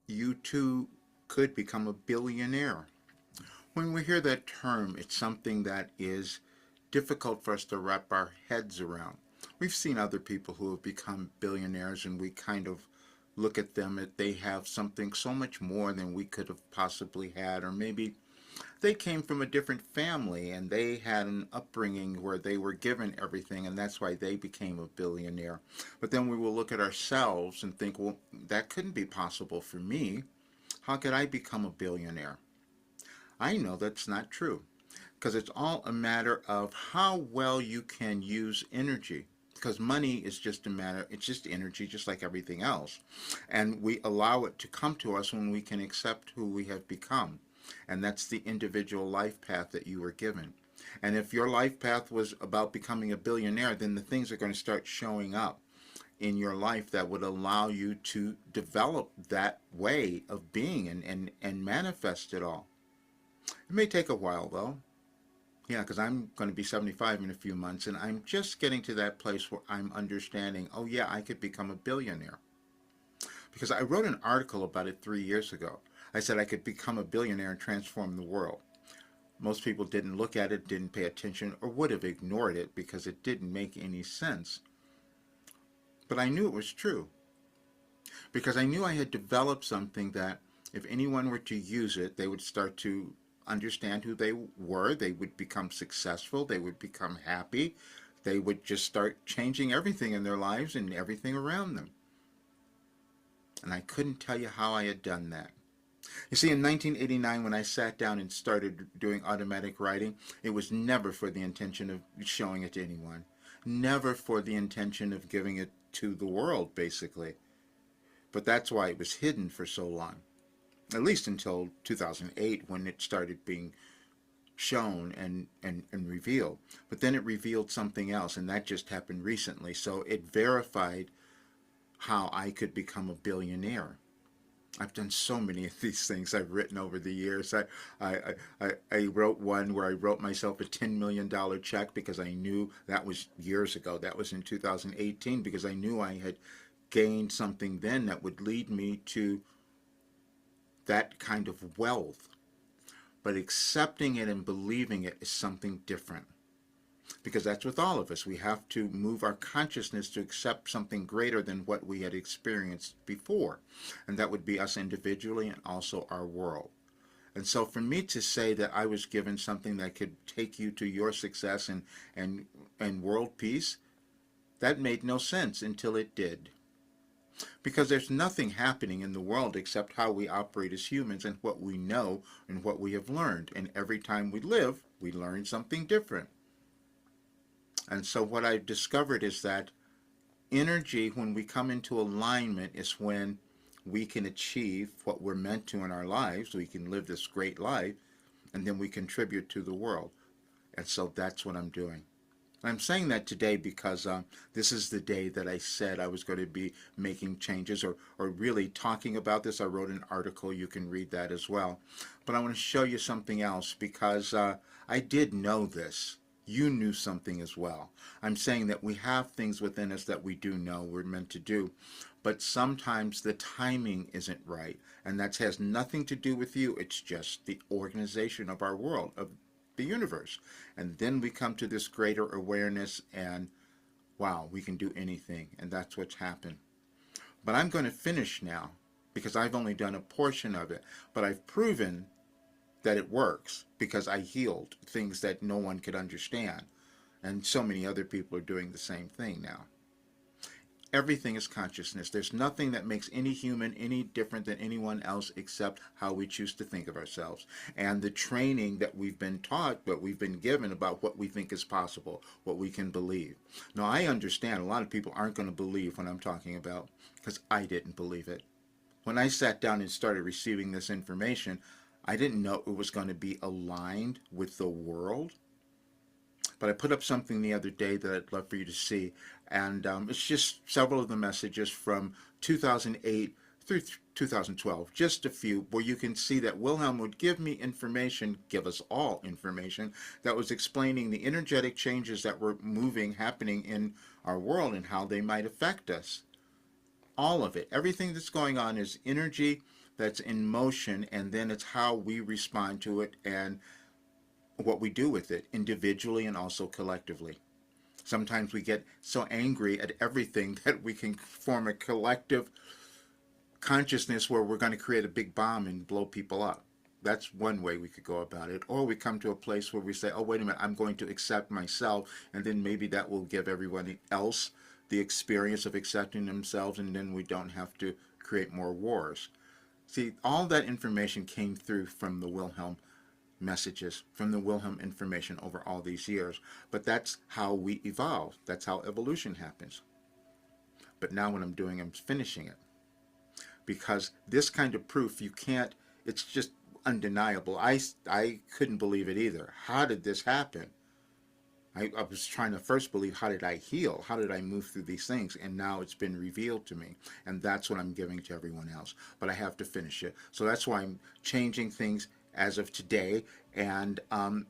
you too could become a billionaire. When we hear that term, it's something that is difficult for us to wrap our heads around. We've seen other people who have become billionaires, and we kind of look at them that they have something so much more than we could have possibly had, or maybe they came from a different family and they had an upbringing where they were given everything, and that's why they became a billionaire. But then we will look at ourselves and think, well, that couldn't be possible for me. How could I become a billionaire? I know that's not true, because it's all a matter of how well you can use energy. Because money is just a matter, it's just energy, just like everything else. And we allow it to come to us when we can accept who we have become. And that's the individual life path that you were given. And if your life path was about becoming a billionaire, then the things are going to start showing up in your life that would allow you to develop that way of being and manifest it all. It may take a while though. Yeah, because I'm going to be 75 in a few months, and I'm just getting to that place where I'm understanding, oh, yeah, I could become a billionaire. Because I wrote an article about it 3 years ago. I said I could become a billionaire and transform the world. Most people didn't look at it, didn't pay attention, or would have ignored it because it didn't make any sense. But I knew it was true because I knew I had developed something that if anyone were to use it, they would start to understand who they were, they would become successful, they would become happy, they would just start changing everything in their lives and everything around them. And I couldn't tell you how I had done that. You see, in 1989, when I sat down and started doing automatic writing, it was never for the intention of showing it to anyone, never for the intention of giving it to the world, basically. But that's why it was hidden for so long, at least until 2008 when it started being shown and revealed. But then it revealed something else, and that just happened recently. So it verified how I could become a billionaire. I've done so many of these things I've written over the years. I wrote one where I wrote myself a $10 million check because I knew that was years ago. That was in 2018 because I knew I had gained something then that would lead me to that kind of wealth. But accepting it and believing it is something different. Because that's with all of us. We have to move our consciousness to accept something greater than what we had experienced before. And that would be us individually and also our world. And so for me to say that I was given something that could take you to your success and world peace, that made no sense until it did. Because there's nothing happening in the world except how we operate as humans and what we know and what we have learned. And every time we live, we learn something different. And so what I've discovered is that energy, when we come into alignment, is when we can achieve what we're meant to in our lives. We can live this great life, and then we contribute to the world. And so that's what I'm doing. I'm saying that today because this is the day that I said I was going to be making changes or really talking about this. I wrote an article. You can read that as well. But I want to show you something else because I did know this. You knew something as well. I'm saying that we have things within us that we do know we're meant to do. But sometimes the timing isn't right. And that has nothing to do with you. It's just the organization of our world, of the universe. And then we come to this greater awareness and wow, we can do anything. And that's what's happened. But I'm going to finish now because I've only done a portion of it. But I've proven that it works because I healed things that no one could understand. And so many other people are doing the same thing now. Everything is consciousness. There's nothing that makes any human any different than anyone else except how we choose to think of ourselves. And the training that we've been taught, that we've been given about what we think is possible, what we can believe. Now, I understand a lot of people aren't going to believe what I'm talking about because I didn't believe it. When I sat down and started receiving this information, I didn't know it was going to be aligned with the world. But I put up something the other day that I'd love for you to see. And it's just several of the messages from 2008 through 2012, just a few, where you can see that Wilhelm would give me information, give us all information, that was explaining the energetic changes that were happening in our world and how they might affect us. All of it, everything that's going on is energy that's in motion, and then it's how we respond to it and what we do with it individually and also collectively. Sometimes we get so angry at everything that we can form a collective consciousness where we're going to create a big bomb and blow people up. That's one way we could go about it. Or we come to a place where we say, oh, wait a minute, I'm going to accept myself, and then maybe that will give everybody else the experience of accepting themselves, and then we don't have to create more wars. See, all that information came through from the Wilhelm messages, from the Wilhelm information over all these years. But that's how we evolve. That's how evolution happens. But now what I'm doing, I'm finishing it. Because this kind of proof, you can't, it's just undeniable. I couldn't believe it either. How did this happen? I was trying to first believe, how did I heal? How did I move through these things? And now it's been revealed to me. And that's what I'm giving to everyone else. But I have to finish it. So that's why I'm changing things as of today and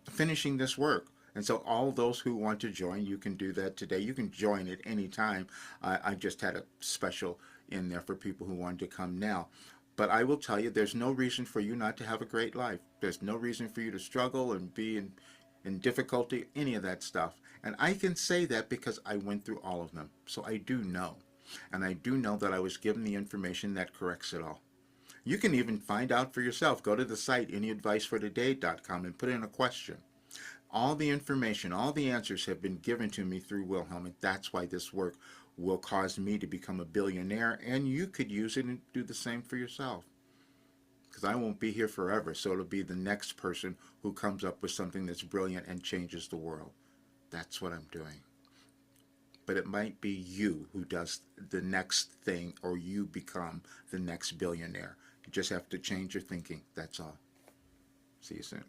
finishing this work. And so all those who want to join, you can do that today. You can join at any time. I just had a special in there for people who wanted to come now. But I will tell you, there's no reason for you not to have a great life. There's no reason for you to struggle and be in difficulty, any of that stuff. And I can say that because I went through all of them. So I do know. And I do know that I was given the information that corrects it all. You can even find out for yourself. Go to the site, anyadvicefortoday.com, and put in a question. All the information, all the answers have been given to me through Wilhelm, and that's why this work will cause me to become a billionaire, and you could use it and do the same for yourself. Because I won't be here forever, so it'll be the next person who comes up with something that's brilliant and changes the world. That's what I'm doing. But it might be you who does the next thing, or you become the next billionaire. You just have to change your thinking. That's all. See you soon.